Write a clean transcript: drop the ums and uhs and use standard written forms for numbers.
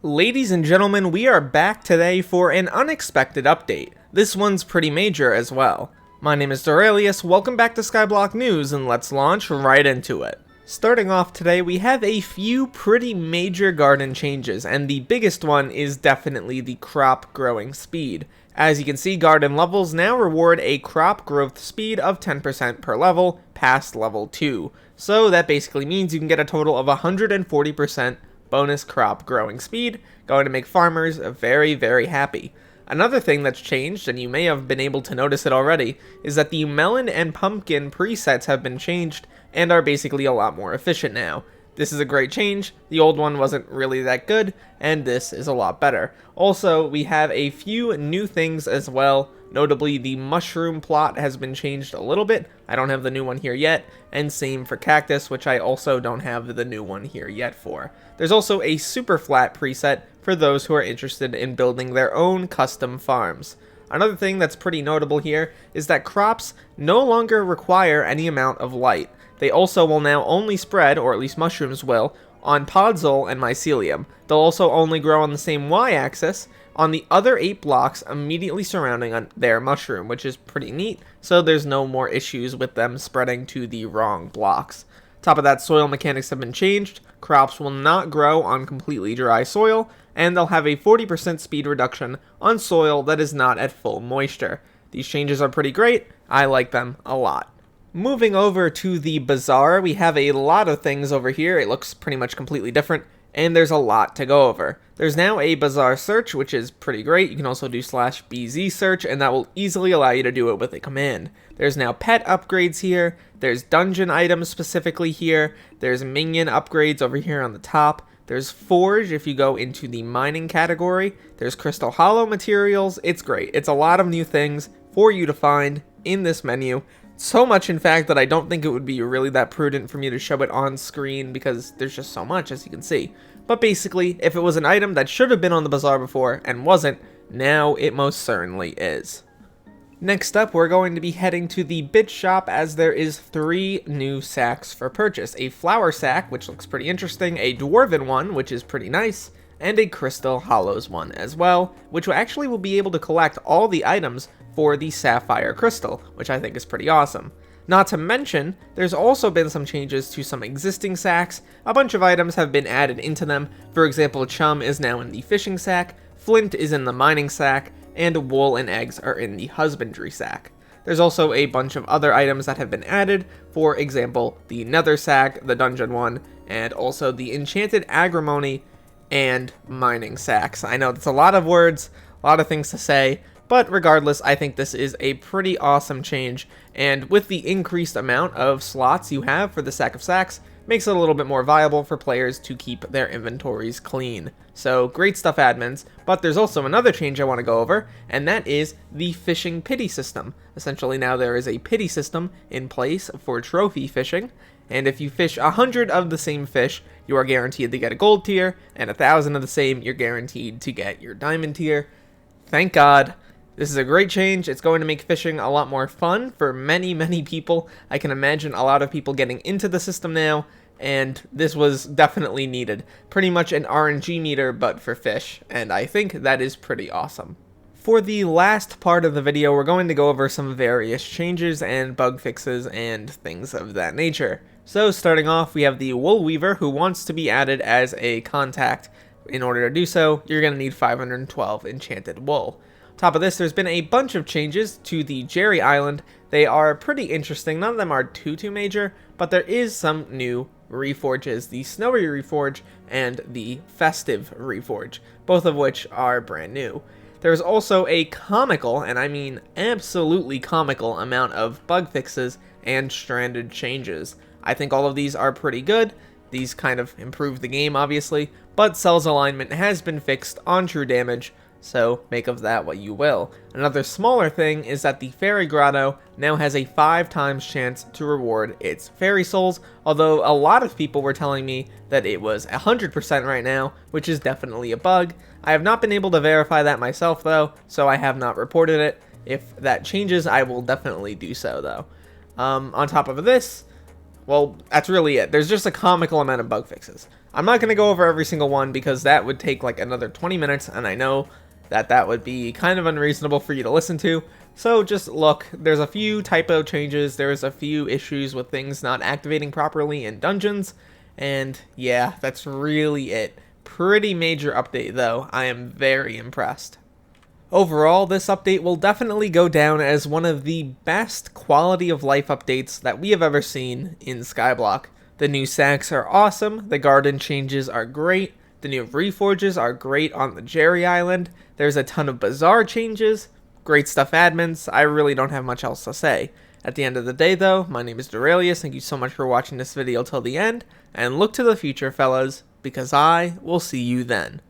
Ladies and gentlemen, we are back today for an unexpected update. This one's pretty major as well. My name is Derailious, welcome back to Skyblock News, and let's launch right into it. Starting off today, we have a few pretty major garden changes, and the biggest one is definitely the crop growing speed. As you can see, garden levels now reward a crop growth speed of 10% per level past level 2. So that basically means you can get a total of 140% bonus crop growing speed, going to make farmers very, very happy. Another thing that's changed, and you may have been able to notice it already, is that the melon and pumpkin presets have been changed and are basically a lot more efficient now. This is a great change. The old one wasn't really that good, and this is a lot better. Also, we have a few new things as well. Notably, the mushroom plot has been changed a little bit. I don't have the new one here yet, and same for cactus, which I also don't have the new one here yet for. There's also a super flat preset for those who are interested in building their own custom farms. Another thing that's pretty notable here is that crops no longer require any amount of light. They also will now only spread, or at least mushrooms will, on podzol and mycelium. They'll also only grow on the same y-axis on the other 8 blocks immediately surrounding their mushroom, which is pretty neat, so there's no more issues with them spreading to the wrong blocks. Top of that, soil mechanics have been changed. Crops will not grow on completely dry soil, and they'll have a 40% speed reduction on soil that is not at full moisture. These changes are pretty great. I like them a lot. Moving over to the Bazaar, we have a lot of things over here. It looks pretty much completely different, and there's a lot to go over. There's now a Bazaar search, which is pretty great. You can also do /BZ search, and that will easily allow you to do it with a command. There's now pet upgrades here. There's dungeon items specifically here. There's minion upgrades over here on the top. There's forge if you go into the mining category. There's crystal hollow materials. It's great. It's a lot of new things for you to find in this menu. So much, in fact, that I don't think it would be really that prudent for me to show it on screen because there's just so much, as you can see. But basically, if it was an item that should have been on the Bazaar before and wasn't, now it most certainly is. Next up, we're going to be heading to the bit shop as there is 3 new sacks for purchase. A flower sack, which looks pretty interesting, a dwarven one, which is pretty nice, and a crystal hollows one as well, which actually will be able to collect all the items for the sapphire crystal, which I think is pretty awesome. Not to mention, there's also been some changes to some existing sacks. A bunch of items have been added into them. For example, chum is now in the fishing sack, flint is in the mining sack, and wool and eggs are in the husbandry sack. There's also a bunch of other items that have been added, for example, the nether sack, the dungeon one, and also the enchanted agrimony and mining sacks. I know that's a lot of words, a lot of things to say, but regardless, I think this is a pretty awesome change, and with the increased amount of slots you have for the sack of sacks, makes it a little bit more viable for players to keep their inventories clean. So great stuff, admins, but there's also another change I want to go over, and that is the fishing pity system. Essentially now there is a pity system in place for trophy fishing, and if you fish 100 of the same fish, you are guaranteed to get a gold tier, and 1,000 of the same, you're guaranteed to get your diamond tier. Thank God. This is a great change. It's going to make fishing a lot more fun for many, many people. I can imagine a lot of people getting into the system now, and this was definitely needed. Pretty much an RNG meter, but for fish, and I think that is pretty awesome. For the last part of the video, we're going to go over some various changes and bug fixes and things of that nature. So starting off, we have the wool weaver who wants to be added as a contact. In order to do so, you're going to need 512 enchanted wool. Top of this, there's been a bunch of changes to the Jerry Island. They are pretty interesting. None of them are too major, but there is some new reforges, the Snowy Reforge and the Festive Reforge, both of which are brand new. There's also a comical, and I mean absolutely comical, amount of bug fixes and stranded changes. I think all of these are pretty good. These kind of improve the game, obviously, but Cell's alignment has been fixed on true damage, so make of that what you will. Another smaller thing is that the Fairy Grotto now has a 5 times chance to reward its fairy souls, although a lot of people were telling me that it was 100% right now, which is definitely a bug. I have not been able to verify that myself though, so I have not reported it. If that changes, I will definitely do so though. On top of this, well, that's really it. There's just a comical amount of bug fixes. I'm not going to go over every single one because that would take like another 20 minutes, and I know that would be kind of unreasonable for you to listen to. So just look, there's a few typo changes, there's a few issues with things not activating properly in dungeons, and yeah, that's really it. Pretty major update though, I am very impressed. Overall, this update will definitely go down as one of the best quality of life updates that we have ever seen in Skyblock. The new sacks are awesome, the garden changes are great, the new reforges are great on the Jerry Island, there's a ton of Bazaar changes, great stuff admins, I really don't have much else to say. At the end of the day though, my name is Derailious, thank you so much for watching this video till the end, and look to the future fellas, because I will see you then.